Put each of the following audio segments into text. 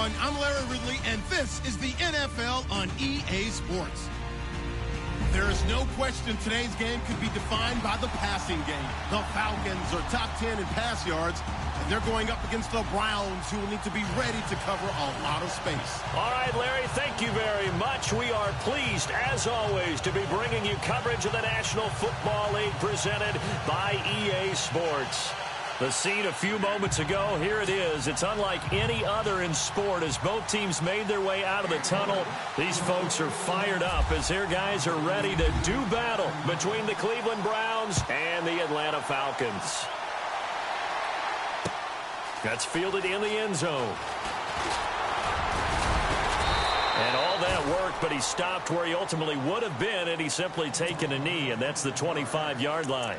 everyone. I'm Larry Ridley, and this is the NFL on EA Sports. There is no question today's game could be defined by the passing game. The Falcons are top 10 in pass yards, and they're going up against the Browns, who will need to be ready to cover a lot of space. All right, Larry, thank you very much. We are pleased, as always, to be bringing you coverage of the National Football League presented by EA Sports. The scene a few moments ago, here it is. It's unlike any other in sport as both teams made their way out of the tunnel. These folks are fired up as their guys are ready to do battle between the Cleveland Browns and the Atlanta Falcons. That's fielded in the end zone. And all that worked, but he stopped where he ultimately would have been had he simply taken a knee, and that's the 25-yard line.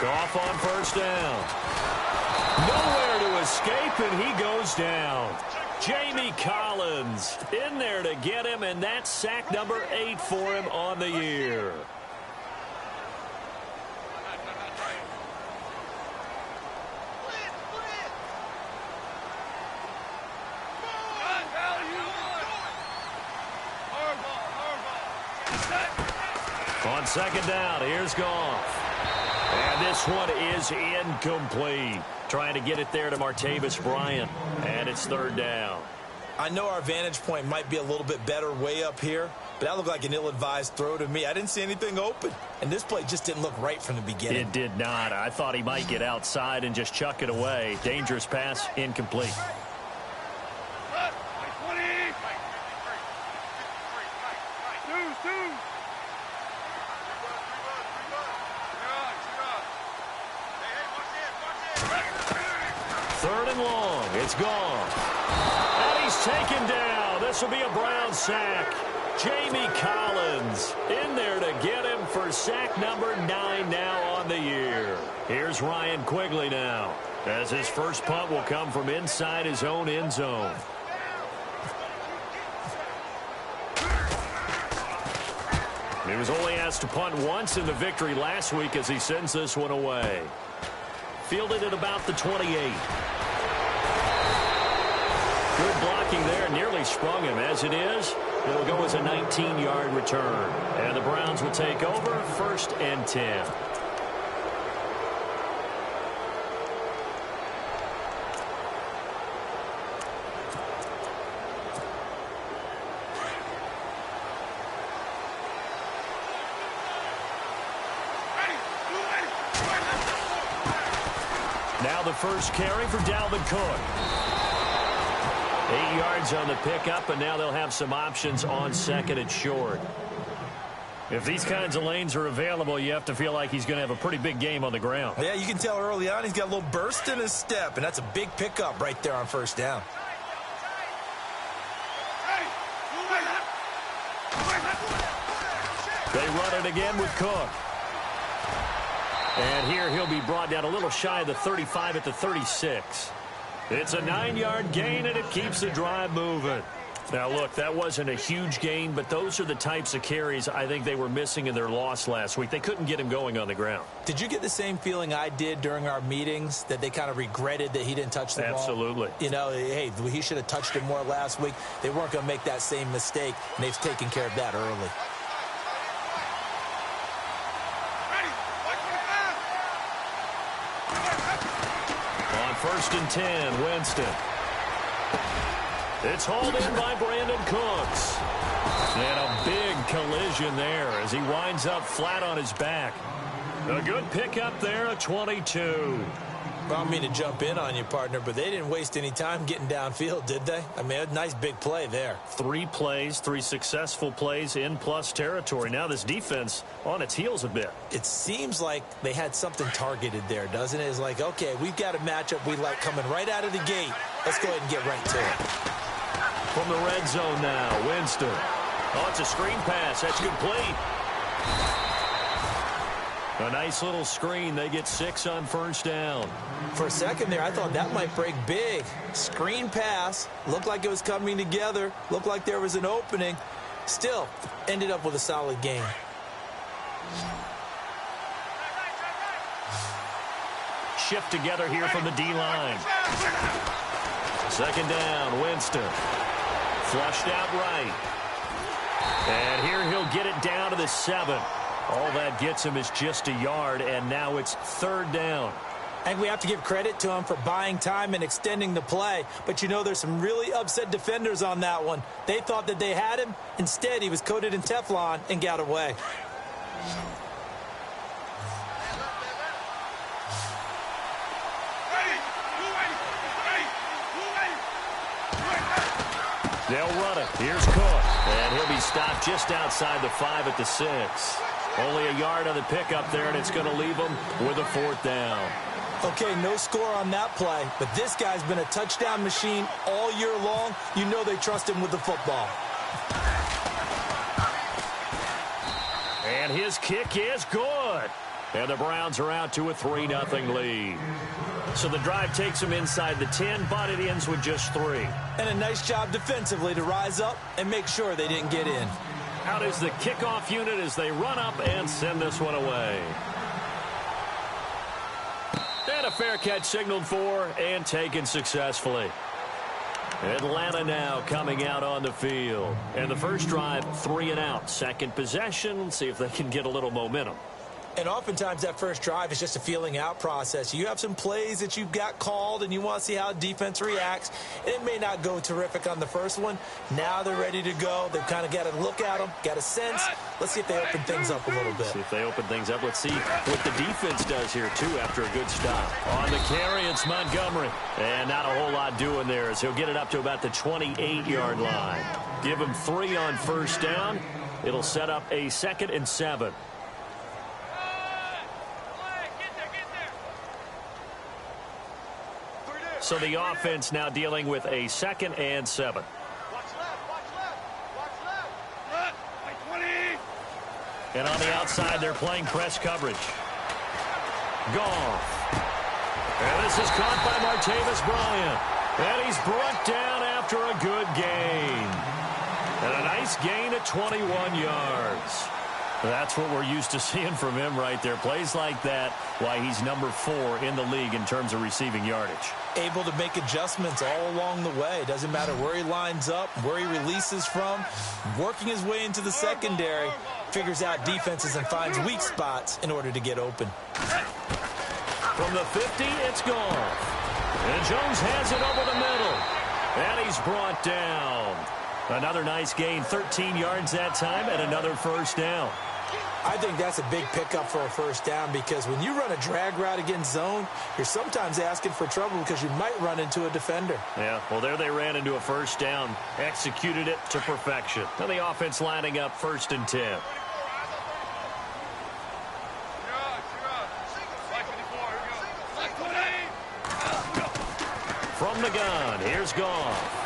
Off on first down. Nowhere to escape, and he goes down. Jamie Collins in there to get him, and that's sack number 8 for him on the year. On second down, here's Goff. And this one is incomplete. Trying to get it there to Martavis Bryant. And it's third down. I know our vantage point might be a little bit better way up here, but that looked like an ill-advised throw to me. I didn't see anything open. And this play just didn't look right from the beginning. It did not. I thought he might get outside and just chuck it away. Dangerous pass, incomplete. Third and long. It's gone. And he's taken down. This will be a Brown sack. Jamie Collins in there to get him for sack number 9 now on the year. Here's Ryan Quigley now, as his first punt will come from inside his own end zone. He was only asked to punt once in the victory last week as he sends this one away. Fielded at about the 28. Good blocking there, nearly sprung him. As it is, it'll go as a 19-yard return. And the Browns will take over, 1st and 10. Now the first carry for Dalvin Cook. 8 yards on the pickup, and now they'll have some options on second and short. If these kinds of lanes are available, you have to feel like he's going to have a pretty big game on the ground. Yeah, you can tell early on he's got a little burst in his step, and that's a big pickup right there on first down. They run it again with Cook. And here he'll be brought down a little shy of the 35 at the 36. It's a 9-yard gain, and it keeps the drive moving. Now, look, that wasn't a huge gain, but those are the types of carries I think they were missing in their loss last week. They couldn't get him going on the ground. Did you get the same feeling I did during our meetings, that they kind of regretted that he didn't touch the ball? Absolutely. You know, hey, he should have touched it more last week. They weren't going to make that same mistake, and they've taken care of that early. On 1st and 10, Winston. It's hauled in by Brandon Cooks. And a big collision there as he winds up flat on his back. A good pickup there, a 22. I don't mean to jump in on you, partner, but they didn't waste any time getting downfield, did they? I mean, a nice big play there. 3 plays, 3 successful plays in plus territory. Now this defense on its heels a bit. It seems like they had something targeted there, doesn't it? It's like, okay, we've got a matchup we like coming right out of the gate. Let's go ahead and get right to it. From the red zone now, Winston. Oh, it's a screen pass. That's complete. A nice little screen. They get 6 on first down. For a second there, I thought that might break big. Screen pass. Looked like it was coming together. Looked like there was an opening. Still, ended up with a solid gain. Shift together here from the D-line. Second down, Winston. Flushed out right. And here he'll get it down to the 7. All that gets him is just a yard, and now it's third down. I think we have to give credit to him for buying time and extending the play. But, you know, there's some really upset defenders on that one. They thought that they had him. Instead, he was coated in Teflon and got away. They'll run it. Here's Cook. And he'll be stopped just outside the 5 at the 6. Only a yard on the pickup there, and it's going to leave them with a fourth down. Okay, no score on that play, but this guy's been a touchdown machine all year long. You know they trust him with the football. And his kick is good. And the Browns are out to a 3-0 lead. So the drive takes them inside the 10, but it ends with just 3. And a nice job defensively to rise up and make sure they didn't get in. Out is the kickoff unit as they run up and send this one away. And a fair catch signaled for and taken successfully. Atlanta now coming out on the field. And the first drive, 3 and out. Second possession, see if they can get a little momentum. And oftentimes that first drive is just a feeling out process. You have some plays that you've got called and you want to see how defense reacts. It may not go terrific on the first one. Now they're ready to go. They've kind of got to look at them, got a sense. Let's see if they open things up a little bit. See if they open things up. Let's see what the defense does here, too, after a good stop. On the carry, it's Montgomery. And not a whole lot doing there as he'll get it up to about the 28-yard line. Give him 3 on first down. It'll set up a 2nd and 7. So the offense now dealing with a 2nd and 7. And on the outside, they're playing press coverage. Goff. And this is caught by Martavis Bryant. And he's brought down after a good gain. And a nice gain at 21 yards. That's what we're used to seeing from him right there. Plays like that, why he's number 4 in the league in terms of receiving yardage. Able to make adjustments all along the way. Doesn't matter where he lines up, where he releases from. Working his way into the secondary. Figures out defenses and finds weak spots in order to get open. From the 50, it's gone. And Jones has it over the middle. And he's brought down. Another nice gain, 13 yards that time, and another first down. I think that's a big pickup for a first down because when you run a drag route against zone, you're sometimes asking for trouble because you might run into a defender. Yeah, well, there they ran into a first down, executed it to perfection. Now the offense lining up 1st and 10. From the gun, here's Goff.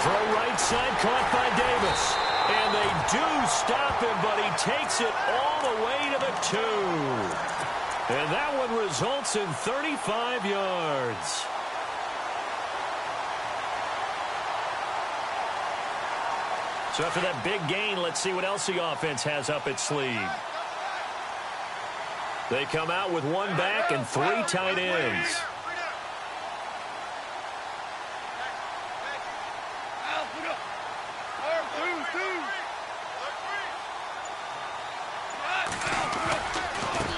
Throw right side, caught by Davis. And they do stop him, but he takes it all the way to the 2. And that one results in 35 yards. So after that big gain, let's see what else the offense has up its sleeve. They come out with 1 back and 3 tight ends.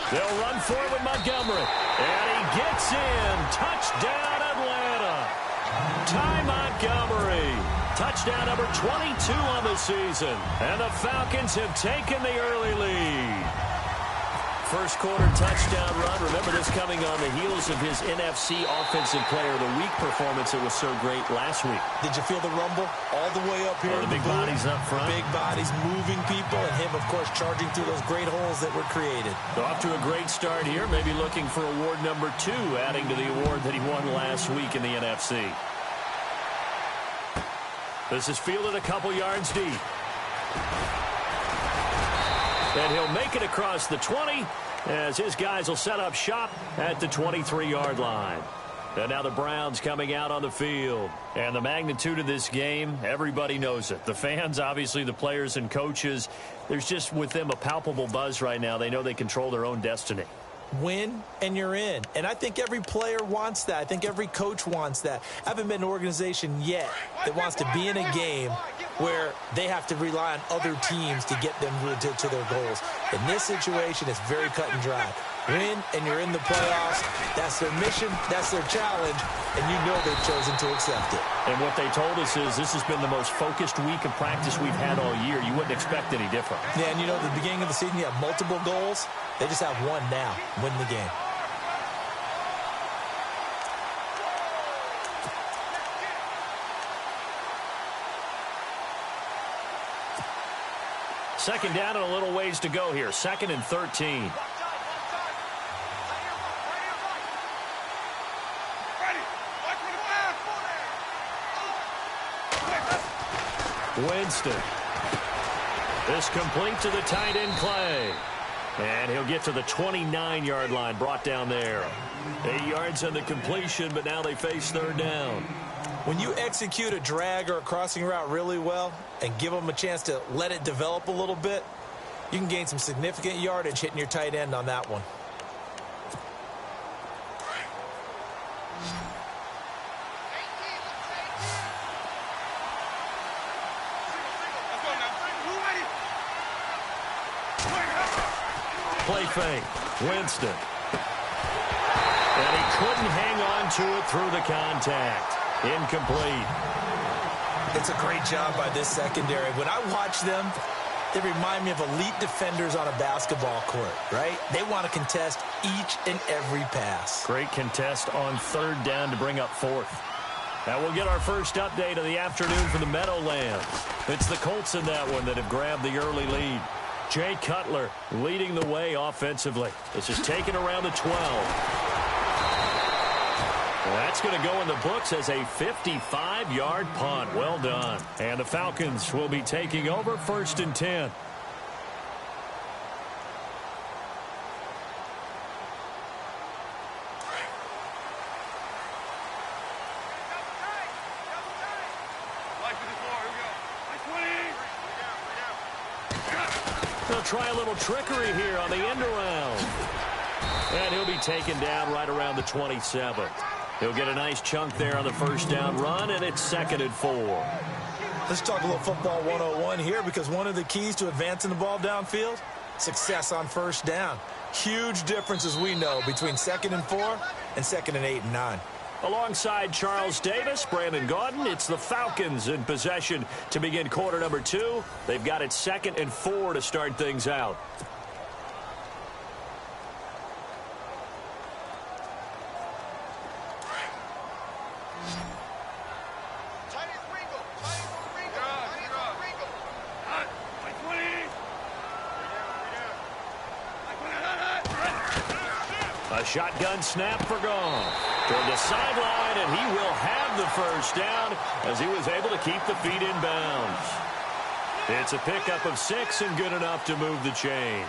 They'll run for it with Montgomery. And he gets in. Touchdown, Atlanta. Ty Montgomery. Touchdown number 22 on the season. And the Falcons have taken the early lead. First quarter touchdown run. Remember this coming on the heels of his NFC Offensive Player of the Week performance that was so great last week. Did you feel the rumble all the way up here? The big bodies up front. Big bodies moving people, and him, of course, charging through those great holes that were created. So off to a great start here. Maybe looking for award number 2, adding to the award that he won last week in the NFC. This is fielded a couple yards deep. And he'll make it across the 20 as his guys will set up shop at the 23-yard line. And now the Browns coming out on the field. And the magnitude of this game, everybody knows it. The fans, obviously the players and coaches, there's just with them a palpable buzz right now. They know they control their own destiny. Win and you're in. And I think every player wants that. I think every coach wants that. I haven't been an organization yet that wants to be in a game where they have to rely on other teams to get them to their goals. In this situation, it's very cut and dry. Win and you're in the playoffs. That's their mission. That's their challenge. And you know they've chosen to accept it. And what they told us is this has been the most focused week of practice we've had all year. You wouldn't expect any different. Yeah, and you know, at the beginning of the season, you have multiple goals. They just have one now. Win the game. Second down and a little ways to go here. 2nd and 13. Winston. This complete to the tight end, Clay. And he'll get to the 29-yard line, brought down there. 8 yards on the completion, but now they face 3rd down. When you execute a drag or a crossing route really well and give them a chance to let it develop a little bit, you can gain some significant yardage hitting your tight end on that one. Play fake. Winston. And he couldn't hang on to it through the contact. Incomplete. It's a great job by this secondary. When I watch them, they remind me of elite defenders on a basketball court, right? They want to contest each and every pass. Great contest on 3rd down to bring up 4th. Now we'll get our first update of the afternoon for the Meadowlands. It's the Colts in that one that have grabbed the early lead. Jay Cutler leading the way offensively. This is taken around the 12. That's going to go in the books as a 55-yard punt. Well done. And the Falcons will be taking over 1st and 10. They'll try a little trickery here on the end around. And he'll be taken down right around the 27. He'll get a nice chunk there on the 1st down run, and it's 2nd and 4. Let's talk a little football 101 here, because one of the keys to advancing the ball downfield, success on 1st down. Huge difference, as we know, between 2nd and 4 and 2nd and 8 and 9. Alongside Charles Davis, Brandon Gaudin, it's the Falcons in possession to begin quarter number 2. They've got it 2nd and 4 to start things out. A shotgun snap for Goff. Toward the sideline, and he will have the 1st down as he was able to keep the feet in bounds. It's a pickup of 6 and good enough to move the chains.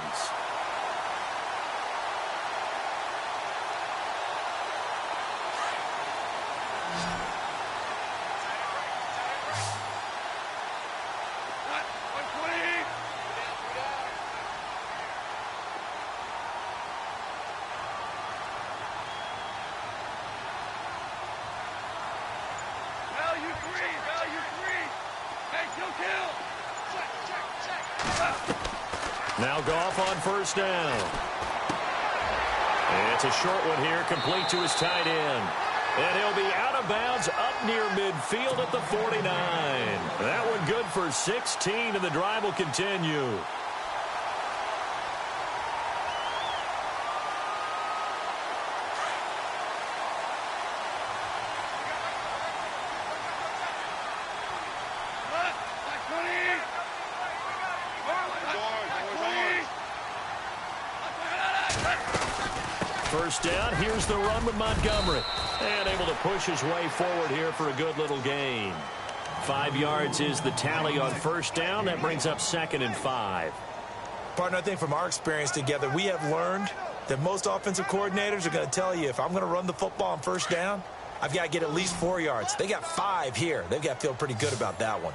Now Goff on 1st down. It's a short one here, complete to his tight end. And he'll be out of bounds up near midfield at the 49. That one good for 16, and the drive will continue. First down, here's the run with Montgomery. And able to push his way forward here for a good little gain. 5 yards is the tally on first down. That brings up 2nd and 5. Partner, I think from our experience together, we have learned that most offensive coordinators are going to tell you, if I'm going to run the football on first down, I've got to get at least 4 yards. They got 5 here. They've got to feel pretty good about that one.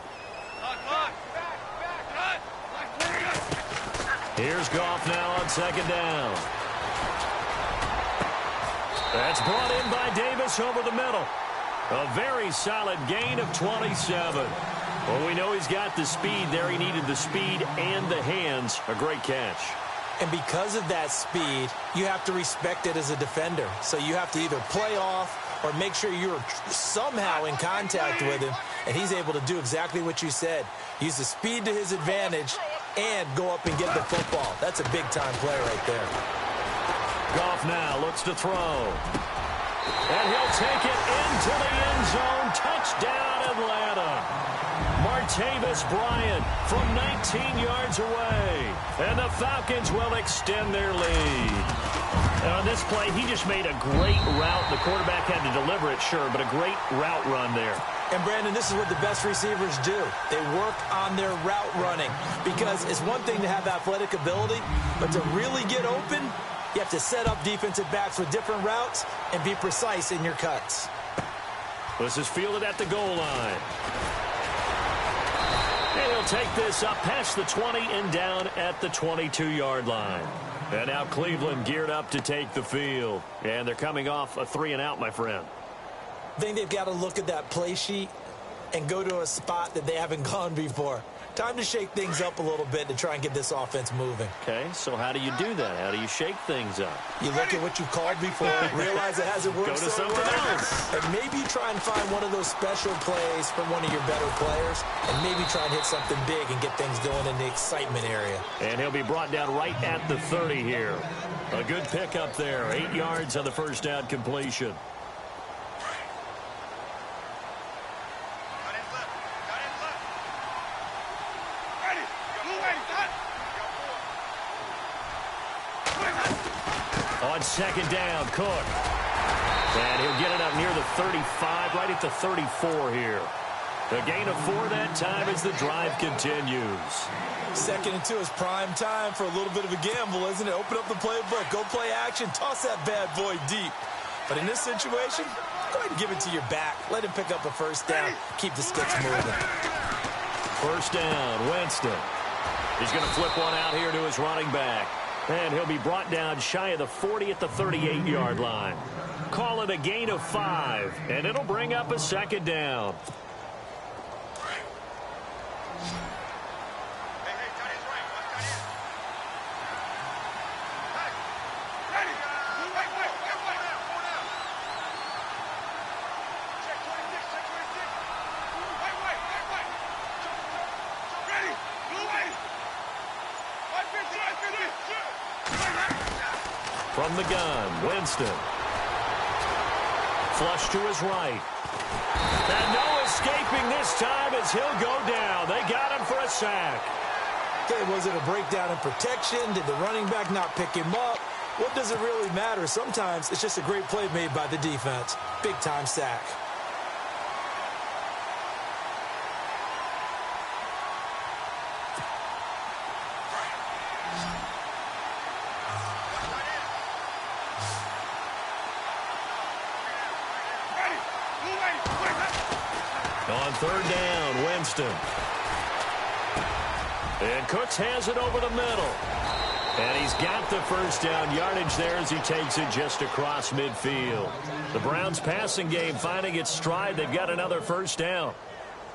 Here's Goff now on 2nd down. That's brought in by Davis over the middle. A very solid gain of 27. Well, we know he's got the speed there. He needed the speed and the hands. A great catch. And because of that speed, you have to respect it as a defender. So you have to either play off or make sure you're somehow in contact with him, and he's able to do exactly what you said. Use the speed to his advantage and go up and get the football. That's a big-time play right there. Goff now looks to throw. And he'll take it into the end zone. Touchdown, Atlanta. Martavis Bryant from 19 yards away. And the Falcons will extend their lead. And on this play, he just made a great route. The quarterback had to deliver it, sure, but a great route run there. And, Brandon, this is what the best receivers do. They work on their route running, because it's one thing to have athletic ability, but to really get open, you have to set up defensive backs with different routes and be precise in your cuts. This is fielded at the goal line. And he'll take this up past the 20 and down at the 22-yard line. And now Cleveland geared up to take the field. And they're coming off a 3-and-out, my friend. I think they've got to look at that play sheet and go to a spot that they haven't gone before. Time to shake things up a little bit to try and get this offense moving. Okay, so how do you do that? How do you shake things up? You look at what you've called before, realize it hasn't worked Go to so something well, else. and maybe try and find one of those special plays from one of your better players, and maybe try and hit something big and get things going in the excitement area. And he'll be brought down right at the 30 here. A good pickup there. 8 yards on the first down completion. On 2nd down, Cook. And he'll get it up near the 35, right at the 34 here. A gain of 4 that time as the drive continues. 2nd and 2 is prime time for a little bit of a gamble, isn't it? Open up the playbook, go play action, toss that bad boy deep. But in this situation, go ahead and give it to your back. Let him pick up a first down. Keep the sticks moving. First down, Winston. He's going to flip one out here to his running back. And he'll be brought down shy of the 40 at the 38-yard line. Call it a gain of 5, and it'll bring up a 2nd down. From the gun, Winston. Flush to his right. And no escaping this time as he'll go down. They got him for a sack. Okay, was it a breakdown in protection? Did the running back not pick him up? What does it really matter? Sometimes it's just a great play made by the defense. Big-time sack. On 3rd down, Winston. And Cooks has it over the middle. And he's got the first down yardage there as he takes it just across midfield. The Browns passing game finding its stride. They've got another first down.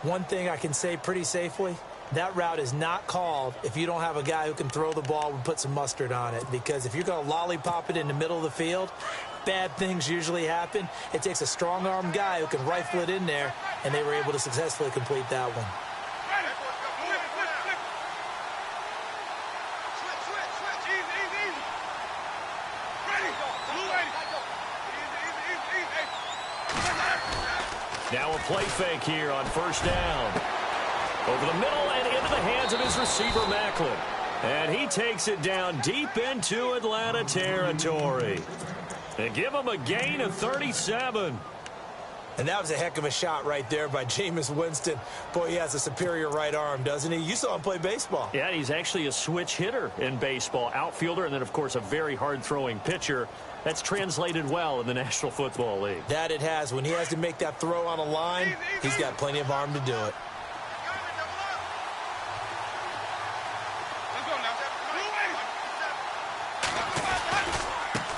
One thing I can say pretty safely, that route is not called if you don't have a guy who can throw the ball and put some mustard on it. Because if you're going to lollipop it in the middle of the field, bad things usually happen. It takes a strong-arm guy who can rifle it in there, and they were able to successfully complete that one. Now a play fake here on first down. Over the middle and into the hands of his receiver, Macklin. And he takes it down deep into Atlanta territory. They give him a gain of 37. And that was a heck of a shot right there by Jameis Winston. Boy, he has a superior right arm, doesn't he? You saw him play baseball. Yeah, he's actually a switch hitter in baseball. Outfielder, and then, of course, a very hard-throwing pitcher. That's translated well in the National Football League. That it has. When he has to make that throw on a line, he's got plenty of arm to do it.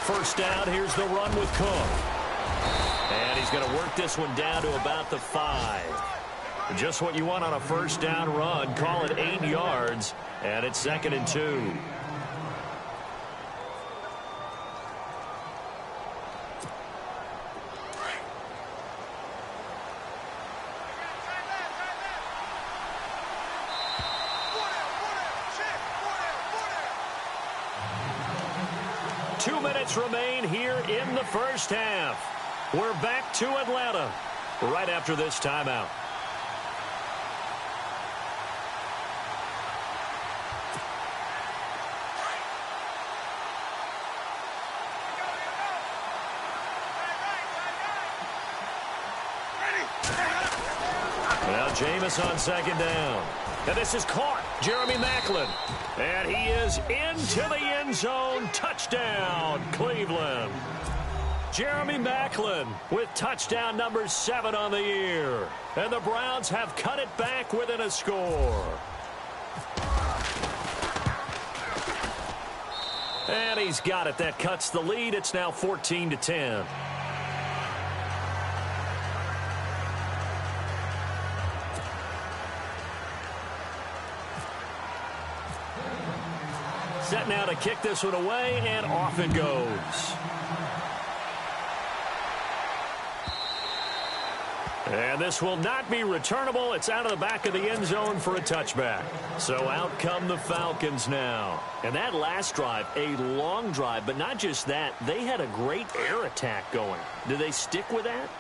First down, here's the run with Cook. And he's going to work this one down to about the 5. Just what you want on a first down run. Call it 8 yards, and it's 2nd and 2. Remain here in the first half. We're back to Atlanta right after this timeout. Now Jameis on 2nd down. And this is caught. Jeremy Maclin. And he is into the end zone. Touchdown, Cleveland. Jeremy Maclin with touchdown number 7 on the year. And the Browns have cut it back within a score. And he's got it. That cuts the lead. It's now 14-10. Set now to kick this one away, and off it goes. And this will not be returnable. It's out of the back of the end zone for a touchback. So out come the Falcons now. And that last drive, a long drive, but not just that. They had a great air attack going. Do they stick with that?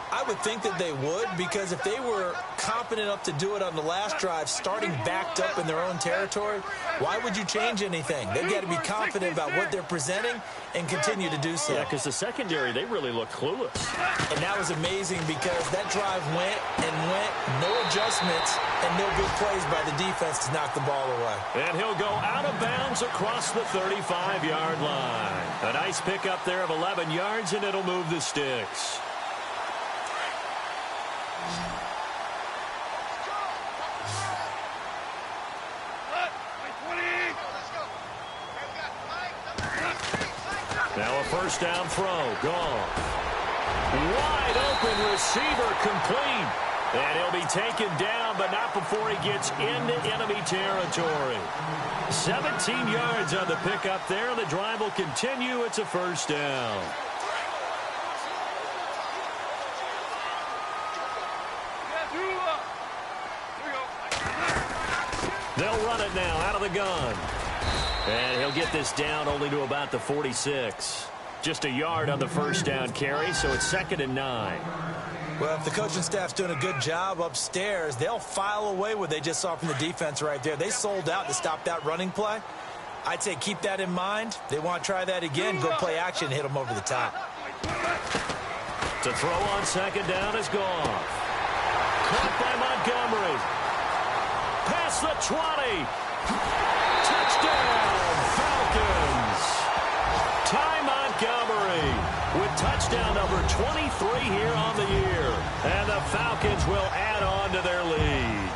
I would think that they would, because if they were confident enough to do it on the last drive, starting backed up in their own territory, why would you change anything? They've got to be confident about what they're presenting and continue to do so. Yeah, because the secondary, they really look clueless. And that was amazing because that drive went and went, no adjustments, and no big plays by the defense to knock the ball away. And he'll go out of bounds across the 35-yard line. A nice pickup there of 11 yards, and it'll move the sticks. Now a first down throw. Gone. Wide open receiver complete. And he'll be taken down, but not before he gets into enemy territory. 17 yards on the pickup there. The drive will continue. It's a first down. They'll run it now out of the gun. And he'll get this down only to about the 46. Just a yard on the first down carry, so it's 2nd and 9. Well, if the coaching staff's doing a good job upstairs, they'll file away what they just saw from the defense right there. They sold out to stop that running play. I'd say keep that in mind. They want to try that again, go play action, hit them over the top. To throw on 2nd down is gone. Caught by Montgomery. Past the 20. Touchdown, Falcons. Ty Montgomery with touchdown number 23 here on the year. And the Falcons will add on to their lead.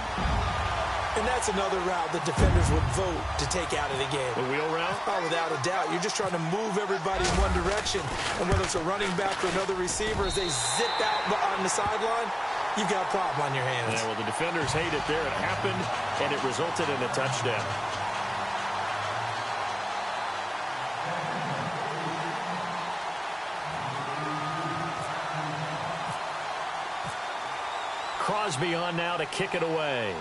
And that's another route the defenders would vote to take out of the game. The wheel route? Oh, without a doubt. You're just trying to move everybody in one direction. And whether it's a running back or another receiver, as they zip out on the sideline, you've got a problem on your hands. Yeah, well, the defenders hate it there. It happened, and it resulted in a touchdown. Crosby on now to kick it away.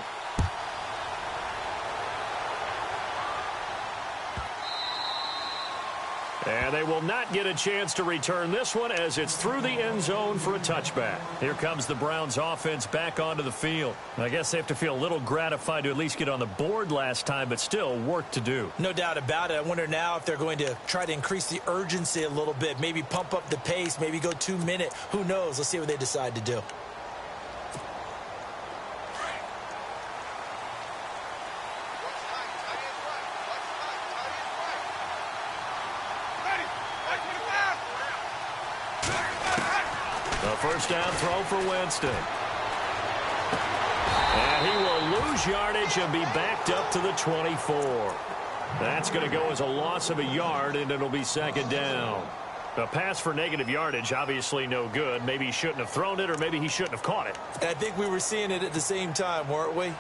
And they will not get a chance to return this one as it's through the end zone for a touchback. Here comes the Browns offense back onto the field. I guess they have to feel a little gratified to at least get on the board last time, but still work to do. No doubt about it. I wonder now if they're going to try to increase the urgency a little bit, maybe pump up the pace, maybe go 2 minute. Who knows? Let's see what they decide to do. First down throw for Winston. And he will lose yardage and be backed up to the 24. That's going to go as a loss of a yard, and it'll be second down. A pass for negative yardage, obviously no good. Maybe he shouldn't have thrown it, or maybe he shouldn't have caught it. And I think we were seeing it at the same time, weren't we?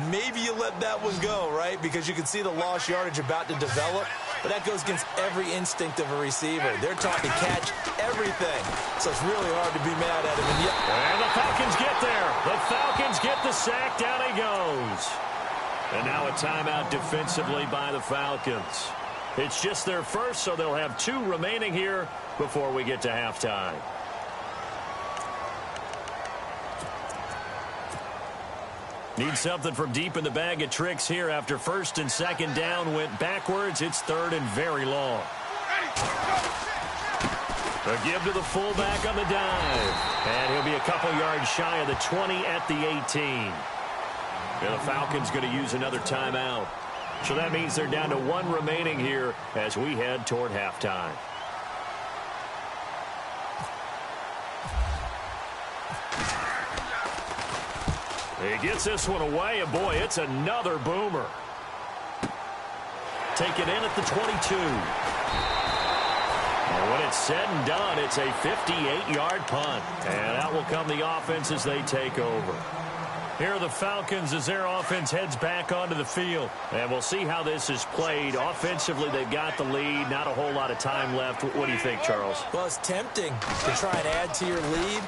Maybe you let that one go, right? Because you can see the lost yardage about to develop. But that goes against every instinct of a receiver. They're taught to catch everything. So it's really hard to be mad at him. And the Falcons get there. The Falcons get the sack. Down he goes. And now a timeout defensively by the Falcons. It's just their first, so they'll have 2 remaining here before we get to halftime. Need something from deep in the bag of tricks here after first and second down went backwards. It's third and very long. A give to the fullback on the dive. And he'll be a couple yards shy of the 20 at the 18. And the Falcons going to use another timeout. So that means they're down to 1 remaining here as we head toward halftime. He gets this one away, and boy, it's another boomer. Taken in at the 22. And when it's said and done, it's a 58-yard punt. And out will come the offense as they take over. Here are the Falcons as their offense heads back onto the field. And we'll see how this is played. Offensively, they've got the lead. Not a whole lot of time left. What do you think, Charles? Well, it's tempting to try and add to your lead.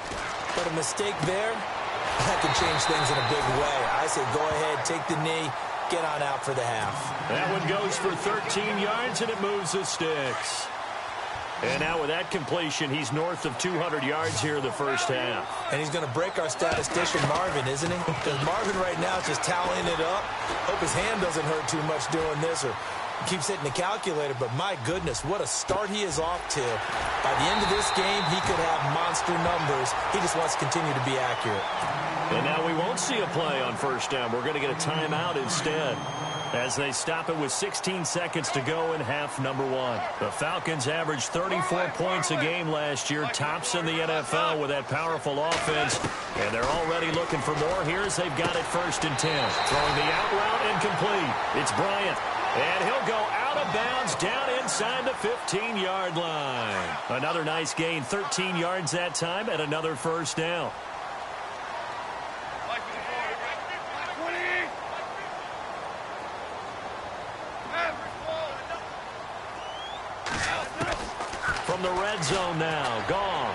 But a mistake there, that could change things in a big way. I say go ahead, take the knee, get on out for the half. That one goes for 13 yards, and it moves the sticks. And now with that completion, he's north of 200 yards here in the first half. And he's going to break our statistician, Marvin, isn't he? Because Marvin right now is just tallying it up. Hope his hand doesn't hurt too much doing this or keeps hitting the calculator. But my goodness, what a start he is off to. By the end of this game, he could have monster numbers. He just wants to continue to be accurate. And now we won't see a play on first down. We're going to get a timeout instead, as they stop it with 16 seconds to go in half number 1. The Falcons averaged 34 points a game last year, tops in the NFL with that powerful offense, and they're already looking for more here as they've got it first and 10. Throwing the out route incomplete. It's Bryant, and he'll go out of bounds down inside the 15-yard line. Another nice gain, 13 yards that time, and another first down. From the red zone now, Goff.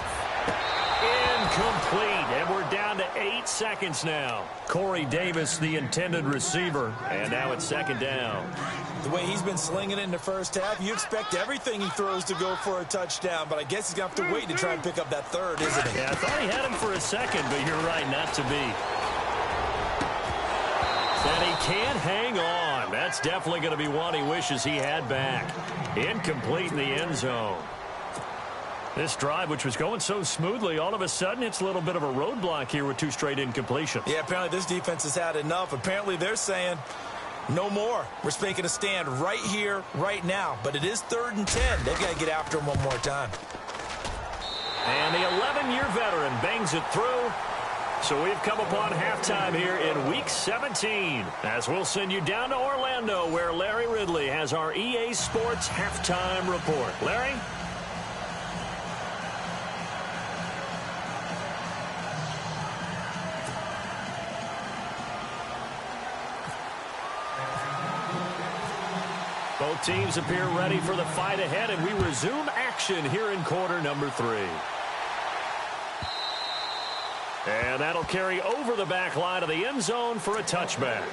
Incomplete, and we're down to 8 seconds now. Corey Davis, the intended receiver, and now it's second down. The way he's been slinging it in the first half, you expect everything he throws to go for a touchdown, but I guess he's going to have to wait to try and pick up that third, isn't he? Yeah, I thought he had him for a second, but you're right, not to be. And he can't hang on. That's definitely going to be one he wishes he had back. Incomplete in the end zone. This drive, which was going so smoothly, all of a sudden it's a little bit of a roadblock here with 2 straight incompletions. Yeah, apparently this defense has had enough. Apparently they're saying no more. We're making a stand right here, right now. But it is 3rd and 10. They've got to get after him one more time. And the 11-year veteran bangs it through. So we've come upon halftime here in Week 17, as we'll send you down to Orlando, where Larry Ridley has our EA Sports halftime report. Larry? Both teams appear ready for the fight ahead, and we resume action here in quarter number 3. And that'll carry over the back line of the end zone for a touchback.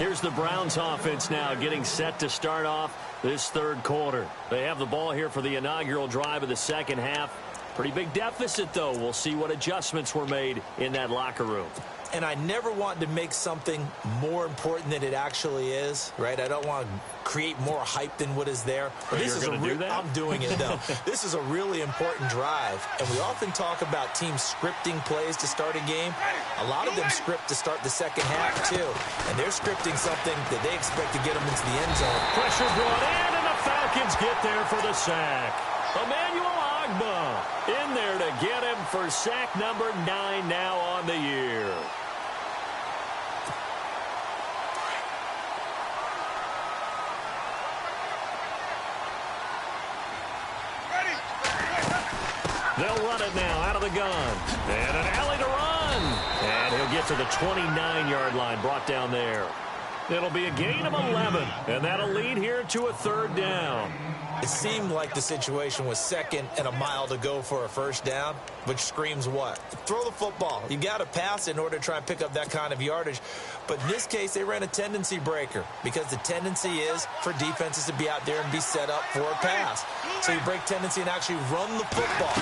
Here's the Browns offense now getting set to start off this third quarter. They have the ball here for the inaugural drive of the second half. Pretty big deficit, though. We'll see what adjustments were made in that locker room. And I never want to make something more important than it actually is, right? I don't want to create more hype than what is there. But this is I'm doing it, though. This is a really important drive. And we often talk about teams scripting plays to start a game. A lot of them script to start the second half, too. And they're scripting something that they expect to get them into the end zone. Pressure brought in, and the Falcons get there for the sack. Emmanuel Ogbah in there to get him for sack number 9 now on the year. They'll run it now out of the gun. And an alley to run. And he'll get to the 29-yard line, brought down there. It'll be a gain of 11, and that'll lead here to a third down. It seemed like the situation was second and a mile to go for a first down, which screams what? Throw the football. You got to pass in order to try and pick up that kind of yardage. But in this case, they ran a tendency breaker because the tendency is for defenses to be out there and be set up for a pass. So you break tendency and actually run the football.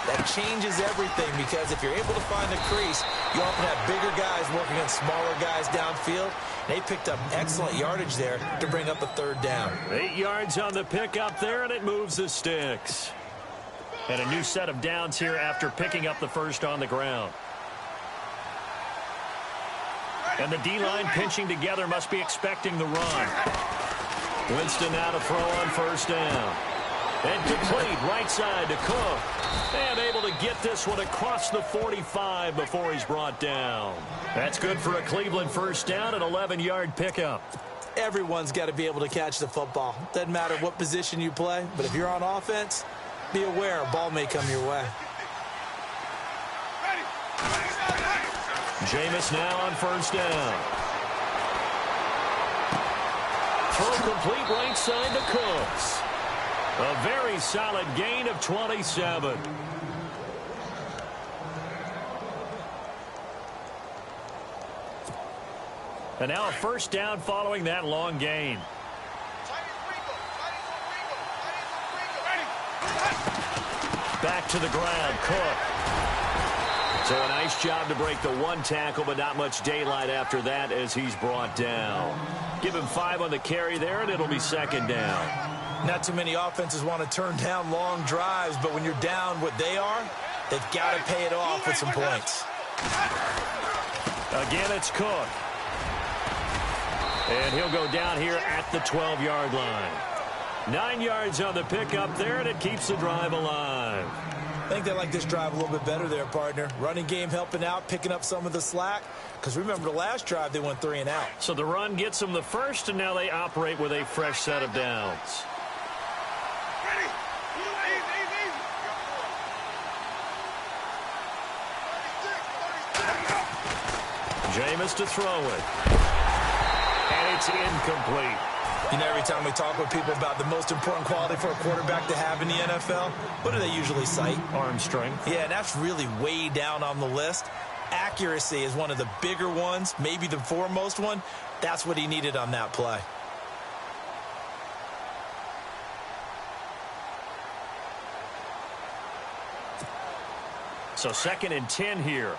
That changes everything because if you're able to find the crease, you often have bigger guys working on smaller guys downfield. They picked up excellent yardage there to bring up a third down. 8 yards on the pickup there, and it moves the sticks. And a new set of downs here after picking up the first on the ground. And the D-line pinching together must be expecting the run. Winston now to throw on first down. And complete right side to Cook. And able to get this one across the 45 before he's brought down. That's good for a Cleveland first down, an 11-yard pickup. Everyone's got to be able to catch the football. Doesn't matter what position you play, but if you're on offense, be aware a ball may come your way. Jameis now on first down. Throw complete right side to Cooks. A very solid gain of 27. And now a first down following that long gain. Back to the ground, Cook. So a nice job to break the one tackle, but not much daylight after that as he's brought down. Give him 5 on the carry there, and it'll be second down. Not too many offenses want to turn down long drives, but when you're down what they are, they've got to pay it off with some points. Again, it's Cook. And he'll go down here at the 12-yard line. 9 yards on the pickup there, and it keeps the drive alive. I think they like this drive a little bit better there, partner. Running game helping out, picking up some of the slack. Because remember, the last drive, they went 3 and out. So the run gets them the first, and now they operate with a fresh set of downs. Jameis to throw it. And it's incomplete. You know, every time we talk with people about the most important quality for a quarterback to have in the NFL, what do they usually cite? Arm strength. Yeah, and that's really way down on the list. Accuracy is one of the bigger ones, maybe the foremost one. That's what he needed on that play. So 2nd and 10 here.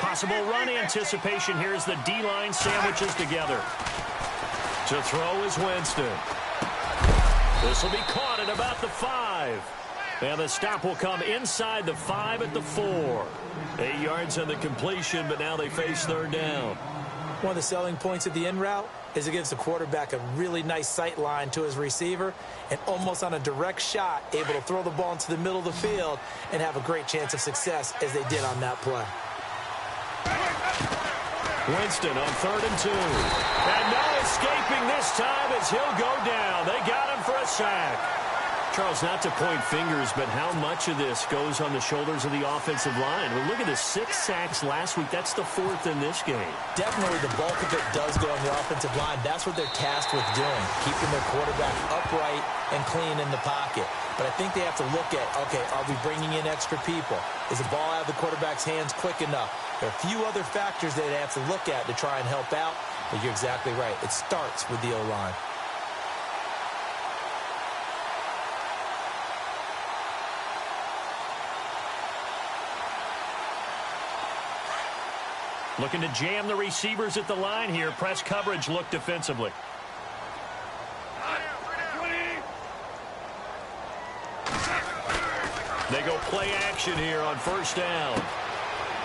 Possible run anticipation here as the D-line sandwiches together. To throw is Winston. This will be caught at about the 5. And the stop will come inside the 5 at the 4. 8 yards on the completion, but now they face third down. One of the selling points of the in route is it gives the quarterback a really nice sight line to his receiver and almost on a direct shot able to throw the ball into the middle of the field and have a great chance of success as they did on that play. Winston on 3rd and 2. And no escaping this time as he'll go down. They got him for a sack. Charles, not to point fingers, but how much of this goes on the shoulders of the offensive line? Well, look at the 6 sacks last week. That's the 4th in this game. Definitely the bulk of it does go on the offensive line. That's what they're tasked with doing, keeping their quarterback upright and clean in the pocket. But I think they have to look at, okay, are we bringing in extra people? Is the ball out of the quarterback's hands quick enough? There are a few other factors that they have to look at to try and help out, but you're exactly right. It starts with the O-line. Looking to jam the receivers at the line here. Press coverage look defensively. They go play action here on first down.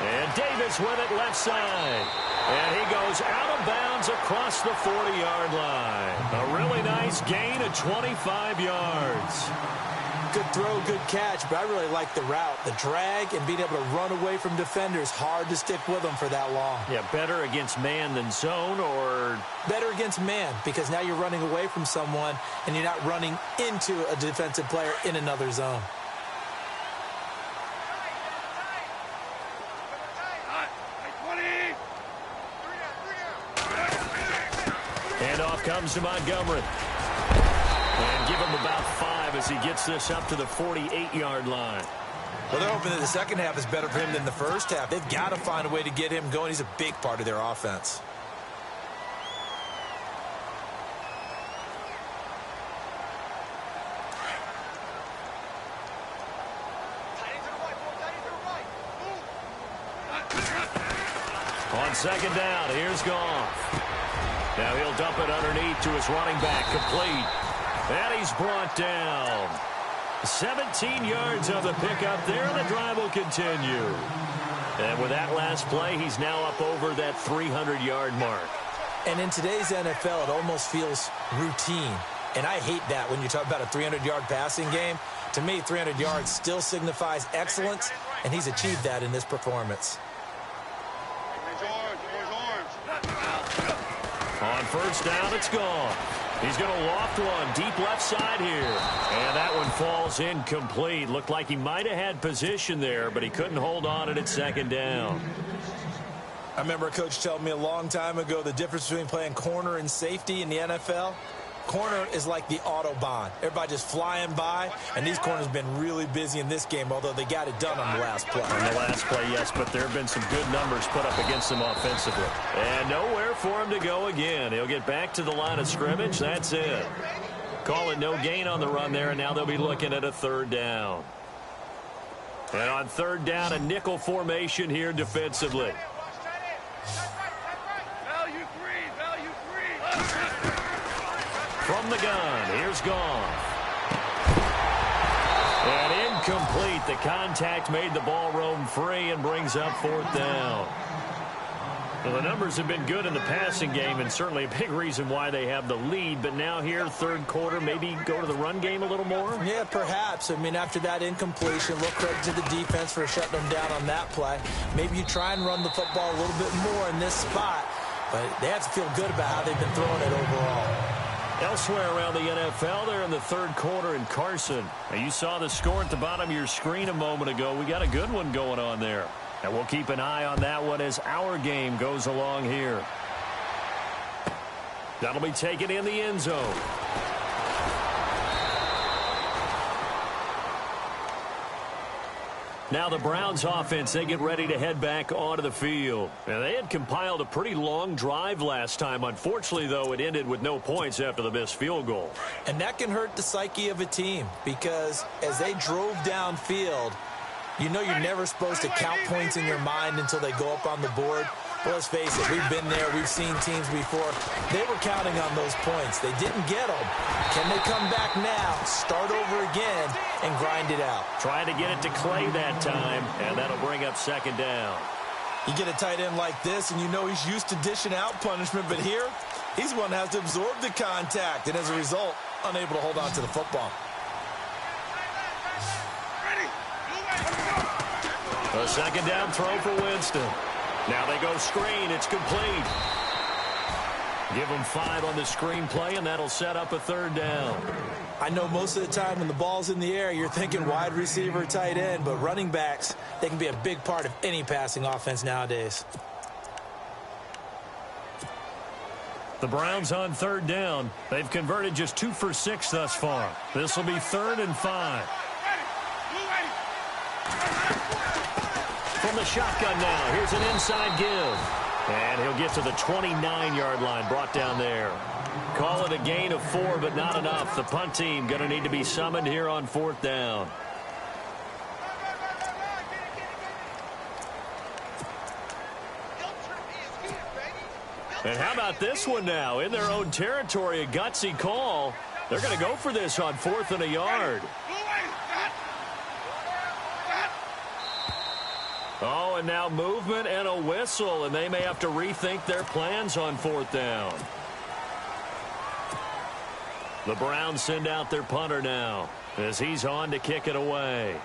And Davis with it left side. And he goes out of bounds across the 40-yard line. A really nice gain of 25 yards. Good throw, good catch, but I really like the route. The drag and being able to run away from defenders, hard to stick with them for that long. Yeah, better against man than zone, or? Better against man, because now you're running away from someone and you're not running into a defensive player in another zone. Handoff comes to Montgomery. And give him about 5 as he gets this up to the 48-yard line. Well, they're hoping that the second half is better for him than the first half. They've got to find a way to get him going. He's a big part of their offense. On second down, here's Goff. Now he'll dump it underneath to his running back, complete. And he's brought down. 17 yards on the pickup there, and the drive will continue. And with that last play, he's now up over that 300-yard mark. And in today's NFL, it almost feels routine. And I hate that when you talk about a 300-yard passing game. To me, 300 yards still signifies excellence, and he's achieved that in this performance. On first down, it's gone. He's going to loft one deep left side here. And that one falls incomplete. Looked like he might have had position there, but he couldn't hold on at second down. I remember a coach telling me a long time ago the difference between playing corner and safety in the NFL. Corner is like the Autobahn. Everybody just flying by, and these corners have been really busy in this game, although they got it done on the last play. On the last play, yes, but there have been some good numbers put up against them offensively. And nowhere for him to go again. He'll get back to the line of scrimmage. That's it. Call it no gain on the run there, and now they'll be looking at a third down. And on third down, a nickel formation here defensively. From the gun, here's Goff. And incomplete. The contact made the ball roam free and brings up fourth down. Well, the numbers have been good in the passing game, and certainly a big reason why they have the lead. But now here, third quarter, maybe go to the run game a little more? Yeah, perhaps. I mean, after that incompletion, little credit to the defense for shutting them down on that play. Maybe you try and run the football a little bit more in this spot, but they have to feel good about how they've been throwing it overall. Elsewhere around the NFL, they're in the third quarter in Carson. Now, you saw the score at the bottom of your screen a moment ago. We got a good one going on there. And we'll keep an eye on that one as our game goes along here. That'll be taken in the end zone. Now the Browns offense, they get ready to head back onto the field. And they had compiled a pretty long drive last time. Unfortunately, though, it ended with no points after the missed field goal. And that can hurt the psyche of a team because as they drove downfield, you know you're never supposed to count points in your mind until they go up on the board. But let's face it, we've been there. We've seen teams before. They were counting on those points. They didn't get them. Can they come back now, start over again, and grind it out? Trying to get it to Clay that time, and that'll bring up second down. You get a tight end like this, and you know he's used to dishing out punishment. But here, he's one that has to absorb the contact, and as a result, unable to hold on to the football. A second down throw for Winston. Now they go screen. It's complete. Give them 5 on the screenplay, and that'll set up a 3rd down. I know most of the time when the ball's in the air, you're thinking wide receiver, tight end, but running backs, they can be a big part of any passing offense nowadays. The Browns on 3rd down. They've converted just 2 for 6 thus far. This will be 3rd and 5. From the shotgun now, here's an inside give. And he'll get to the 29-yard line, brought down there. Call it a gain of 4, but not enough. The punt team going to need to be summoned here on 4th down. And how about this one now? In their own territory, a gutsy call. They're going to go for this on 4th and a yard. Oh, and now movement and a whistle, and they may have to rethink their plans on 4th down. The Browns send out their punter now as he's on to kick it away.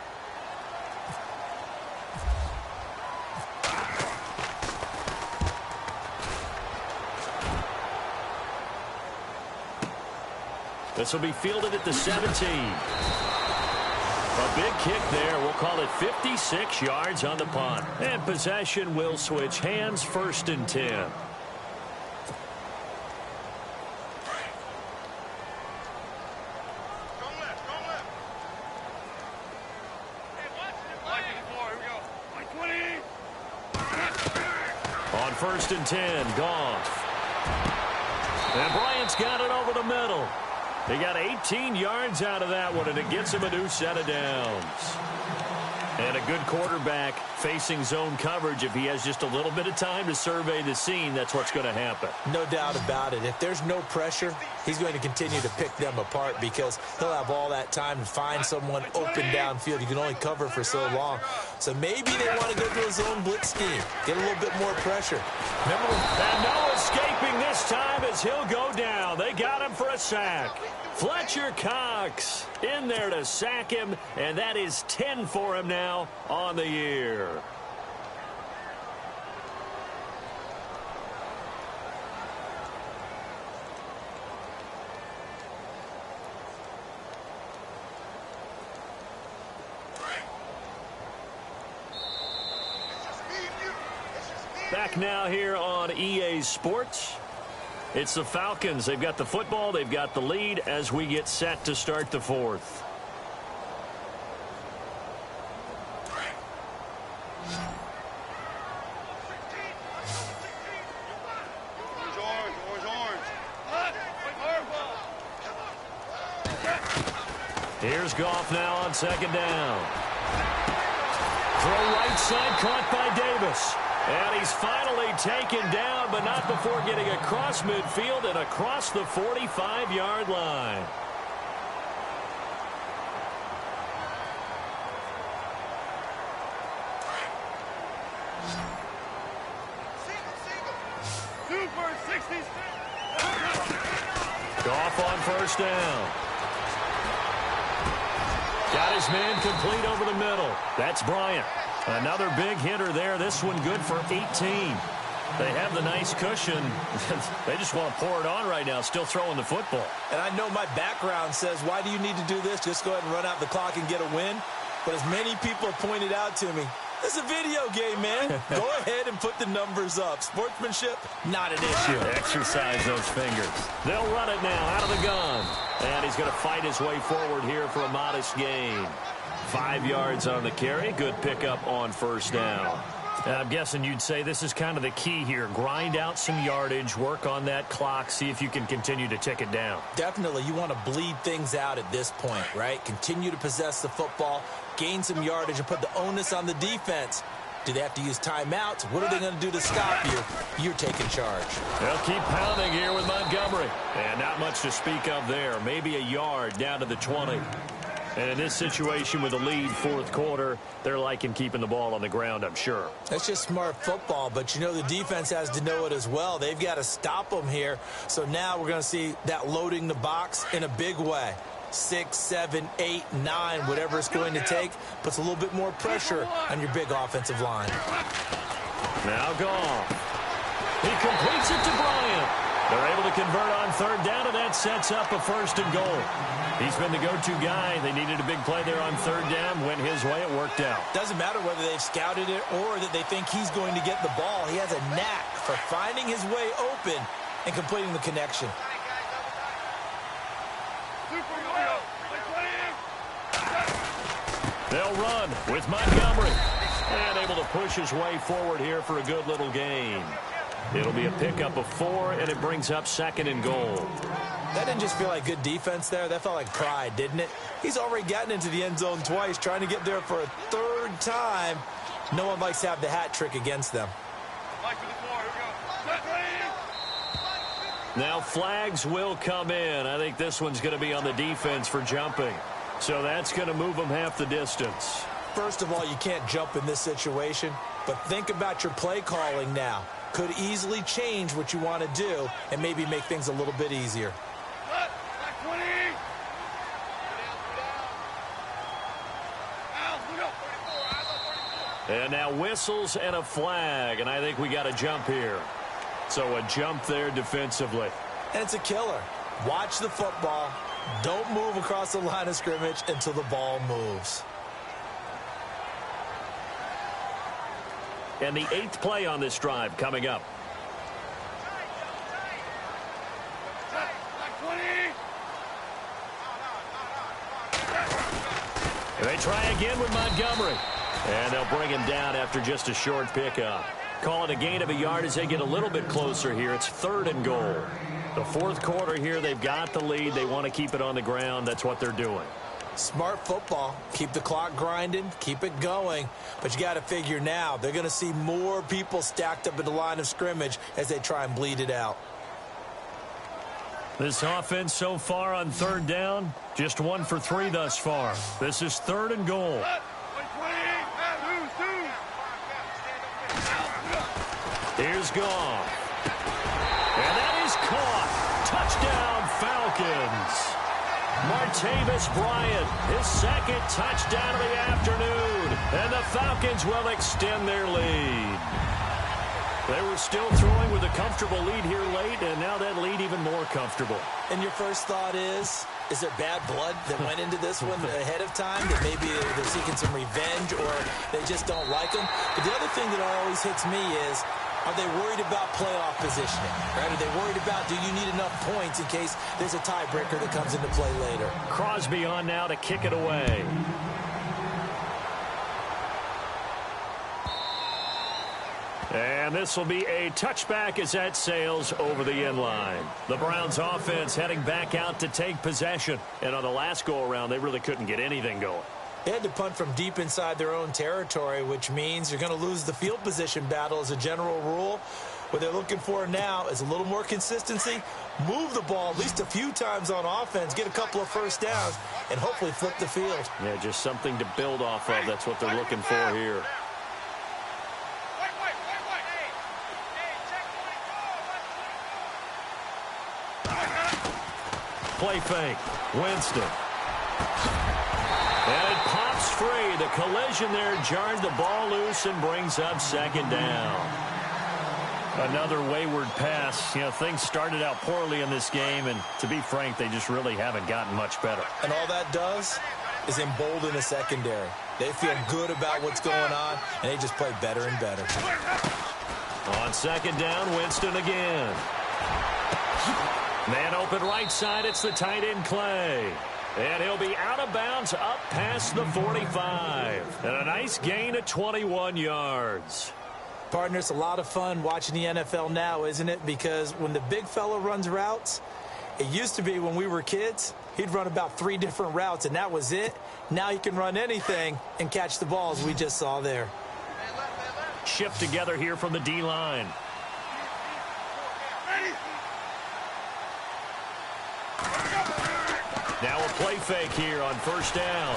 This will be fielded at the 17. A big kick there. We'll call it 56 yards on the punt. And possession will switch hands, 1st and 10. On 1st and 10, Goff. And Bryant's got it over the middle. He got 18 yards out of that one, and it gets him a new set of downs. And a good quarterback facing zone coverage. If he has just a little bit of time to survey the scene, that's what's going to happen. No doubt about it. If there's no pressure, he's going to continue to pick them apart because he'll have all that time to find someone open downfield. You can only cover for so long. So maybe they want to go to a zone blitz scheme, get a little bit more pressure. Remember and no escaping this time as he'll go down. They got him for a sack. Fletcher Cox in there to sack him, and that is 10 for him now on the year. Back now here on EA Sports. It's the Falcons. They've got the football. They've got the lead as we get set to start the 4th. Here's Goff now on 2nd down. Throw right side caught by Davis. And he's finally taken down, but not before getting across midfield and across the 45-yard line. Goff on 1st down. Got his man complete over the middle. That's Bryant. Another big hitter there. This one good for 18. They have the nice cushion. They just want to pour it on right now, still throwing the football. And I know my background says, why do you need to do this? Just go ahead and run out the clock and get a win. But as many people have pointed out to me, this is a video game, man. Go ahead and put the numbers up. Sportsmanship, not an issue. Exercise those fingers. They'll run it now out of the gun. And he's going to fight his way forward here for a modest gain. 5 yards on the carry. Good pickup on 1st down. And I'm guessing you'd say this is kind of the key here. Grind out some yardage, work on that clock, see if you can continue to tick it down. Definitely. You want to bleed things out at this point, right? Continue to possess the football, gain some yardage, and put the onus on the defense. Do they have to use timeouts? What are they going to do to stop you? You're taking charge. They'll keep pounding here with Montgomery. And not much to speak of there. Maybe a yard down to the 20. And in this situation with the lead 4th quarter, they're liking keeping the ball on the ground, I'm sure. That's just smart football, but you know the defense has to know it as well. They've got to stop them here. So now we're going to see that loading the box in a big way. 6, 7, 8, 9, whatever it's going to take, puts a little bit more pressure on your big offensive line. Now Goff. He completes it to Bryant. They're able to convert on third down, and that sets up a first and goal. He's been the go-to guy. They needed a big play there on third down. Went his way. It worked out. Doesn't matter whether they've scouted it or that they think he's going to get the ball. He has a knack for finding his way open and completing the connection. They'll run with Montgomery. And able to push his way forward here for a good little gain. It'll be a pickup of 4, and it brings up second and goal. That didn't just feel like good defense there. That felt like pride, didn't it? He's already gotten into the end zone twice, trying to get there for a third time. No one likes to have the hat trick against them. Now flags will come in. I think this one's going to be on the defense for jumping. So that's going to move them half the distance. First of all, you can't jump in this situation, but think about your play calling now. Could easily change what you want to do and maybe make things a little bit easier. And now whistles and a flag, and I think we got a jump here. So a jump there defensively. And it's a killer. Watch the football. Don't move across the line of scrimmage until the ball moves. And the 8th play on this drive coming up. They try again with Montgomery. And they'll bring him down after just a short pickup. Call it a gain of a yard as they get a little bit closer here. It's third and goal. The fourth quarter here, they've got the lead. They want to keep it on the ground. That's what they're doing. Smart football. Keep the clock grinding. Keep it going. But you got to figure now, they're going to see more people stacked up at the line of scrimmage as they try and bleed it out. This offense so far on third down, just 1 for 3 thus far. This is third and goal. Here's Goff. And that is caught. Touchdown, Falcons. Martavis Bryant, his second touchdown of the afternoon. And the Falcons will extend their lead. They were still throwing with a comfortable lead here late, and now that lead even more comfortable. And your first thought is there bad blood that went into this one ahead of time, that maybe they're seeking some revenge or they just don't like them? But the other thing that always hits me is, are they worried about playoff positioning? Right? Are they worried about, do you need enough points in case there's a tiebreaker that comes into play later? Crosby on now to kick it away. And this will be a touchback as that sails over the end line. The Browns offense heading back out to take possession. And on the last go-around, they really couldn't get anything going. They had to punt from deep inside their own territory, which means you're going to lose the field position battle as a general rule. What they're looking for now is a little more consistency, move the ball at least a few times on offense, get a couple of first downs, and hopefully flip the field. Yeah, just something to build off of. That's what they're looking for here. Play fake. Winston. And it pops free. The collision there jarred the ball loose and brings up second down. Another wayward pass. You know, things started out poorly in this game, and to be frank, they just really haven't gotten much better. And all that does is embolden the secondary. They feel good about what's going on, and they just play better and better. On second down, Winston again. Man open right side, it's the tight end Clay. And he'll be out of bounds up past the 45. And a nice gain of 21 yards. Partner, it's a lot of fun watching the NFL now, isn't it? Because when the big fella runs routes, it used to be when we were kids, he'd run about 3 different routes, and that was it. Now he can run anything and catch the balls we just saw there. Shift together here from the D-line. Now a play fake here on first down.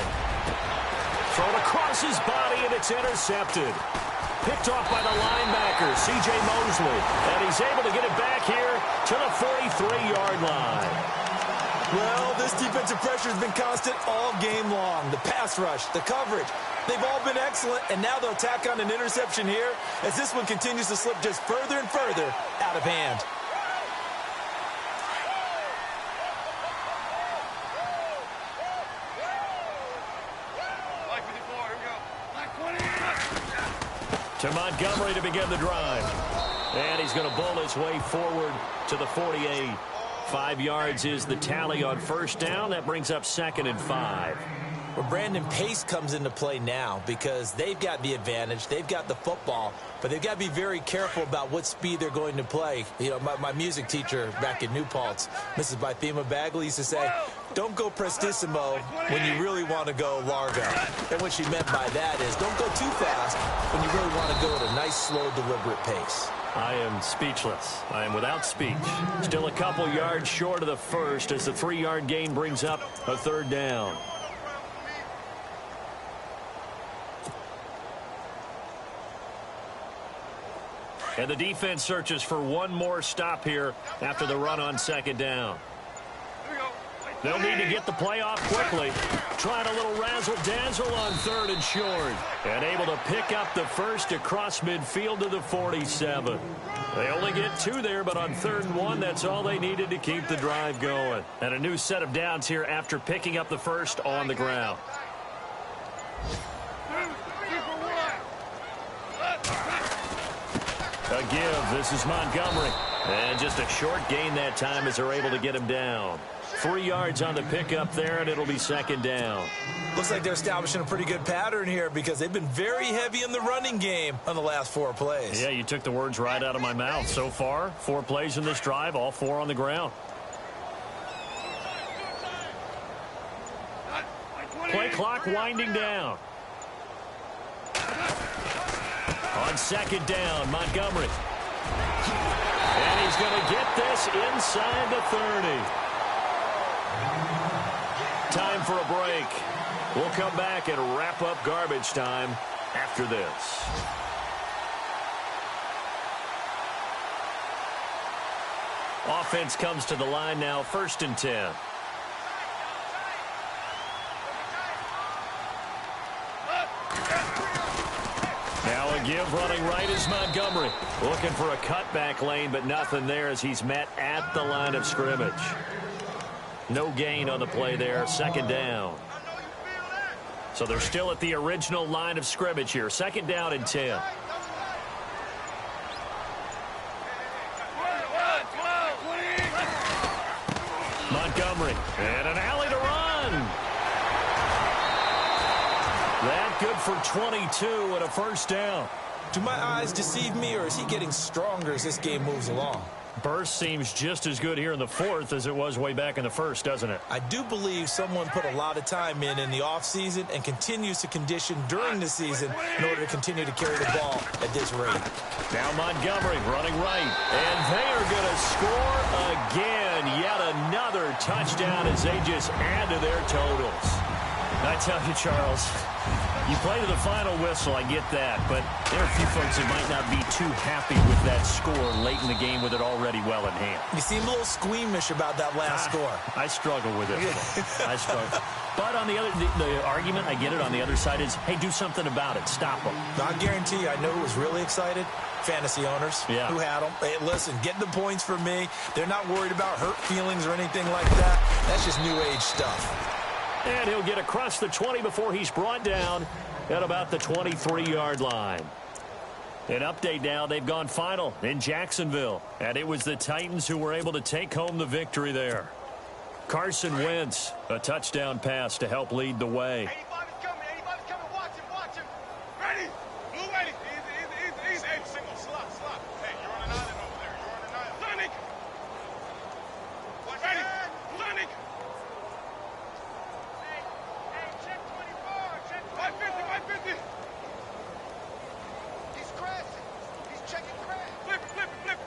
Thrown across his body, and it's intercepted. Picked off by the linebacker, C.J. Mosley. And he's able to get it back here to the 43-yard line. Well, this defensive pressure has been constant all game long. The pass rush, the coverage, they've all been excellent. And now they'll tack on an interception here as this one continues to slip just further and further out of hand. To Montgomery to begin the drive. And he's going to bowl his way forward to the 48. 5 yards is the tally on first down. That brings up 2nd and 5. Well, Brandon, pace comes into play now because they've got the advantage. They've got the football, but they've got to be very careful about what speed they're going to play. You know, my music teacher back in New Paltz, Mrs. Bythema Bagley, used to say, don't go prestissimo when you really want to go largo. And what she meant by that is don't go too fast when you really want to go at a nice, slow, deliberate pace. I am speechless. I am without speech. Still a couple yards short of the first as the 3-yard gain brings up a 3rd down. And the defense searches for one more stop here after the run on 2nd down. They'll need to get the play off quickly. Trying a little razzle-dazzle on 3rd and short. And able to pick up the first across midfield to the 47. They only get 2 there, but on 3rd and 1, that's all they needed to keep the drive going. And a new set of downs here after picking up the first on the ground. A give. This is Montgomery. And just a short gain that time as they're able to get him down. 3 yards on the pickup there, and it'll be 2nd down. Looks like they're establishing a pretty good pattern here because they've been very heavy in the running game on the last 4 plays. Yeah, you took the words right out of my mouth. So far, 4 plays in this drive, all 4 on the ground. Play clock winding down. On 2nd down, Montgomery. And he's going to get this inside the 30. Time for a break. We'll come back and wrap up garbage time after this. Offense comes to the line now, 1st and 10. Now a give running right is Montgomery. Looking for a cutback lane, but nothing there as he's met at the line of scrimmage. No gain on the play there, 2nd down. So they're still at the original line of scrimmage here. 2nd down and 10. Montgomery, and an alley to run. That good for 22 and a 1st down. Do my eyes deceive me, or is he getting stronger as this game moves along? Burst seems just as good here in the 4th as it was way back in the 1st, doesn't it? I do believe someone put a lot of time in the offseason and continues to condition during the season in order to continue to carry the ball at this rate. Now Montgomery running right, and they are going to score again. Yet another touchdown as they just add to their totals. I tell you, Charles, you play to the final whistle, I get that, but there are a few folks that might not be too happy with that score late in the game with it already well in hand. You seem a little squeamish about that last score. I struggle with it. I struggle. But on the other, the argument, I get it, on the other side is, hey, do something about it. Stop them. I guarantee you, I know who was really excited. Fantasy owners who had them. Hey, listen, get the points for me. They're not worried about hurt feelings or anything like that. That's just new age stuff. And he'll get across the 20 before he's brought down at about the 23-yard line. An update now, they've gone final in Jacksonville. And it was the Titans who were able to take home the victory there. Carson Wentz, a touchdown pass to help lead the way. Anybody's coming, watch him. Ready? Blue ready. Easy. Hey, single, slot. Hey, you're on an island over there. Sonic! Ready? Sonic! Hey, check 24, check 550. He's crashing. He's checking crash. Flip it.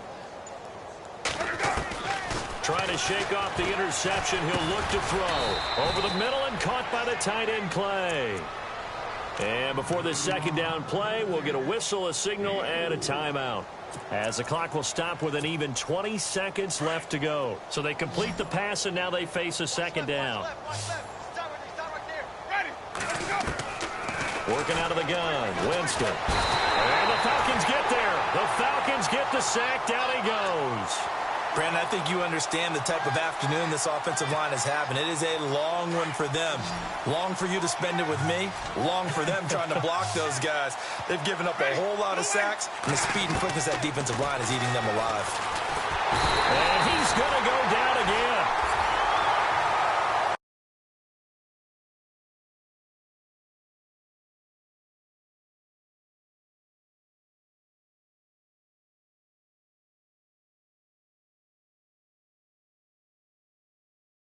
Trying to shake off the interception. He'll look to throw. Over the middle and caught by the tight end Clay. And before this 2nd down play, we'll get a whistle, a signal, and a timeout. As the clock will stop with an even 20 seconds left to go. So they complete the pass, and now they face a 2nd down. Stop right there. Ready? Let's go. Working out of the gun, Winston. And the Falcons get there. The Falcons get the sack. Down he goes. Brandon, I think you understand the type of afternoon this offensive line is having. It is a long one for them. Long for you to spend it with me. Long for them trying to block those guys. They've given up a whole lot of sacks, and the speed and quickness of that defensive line is eating them alive. And he's going to go down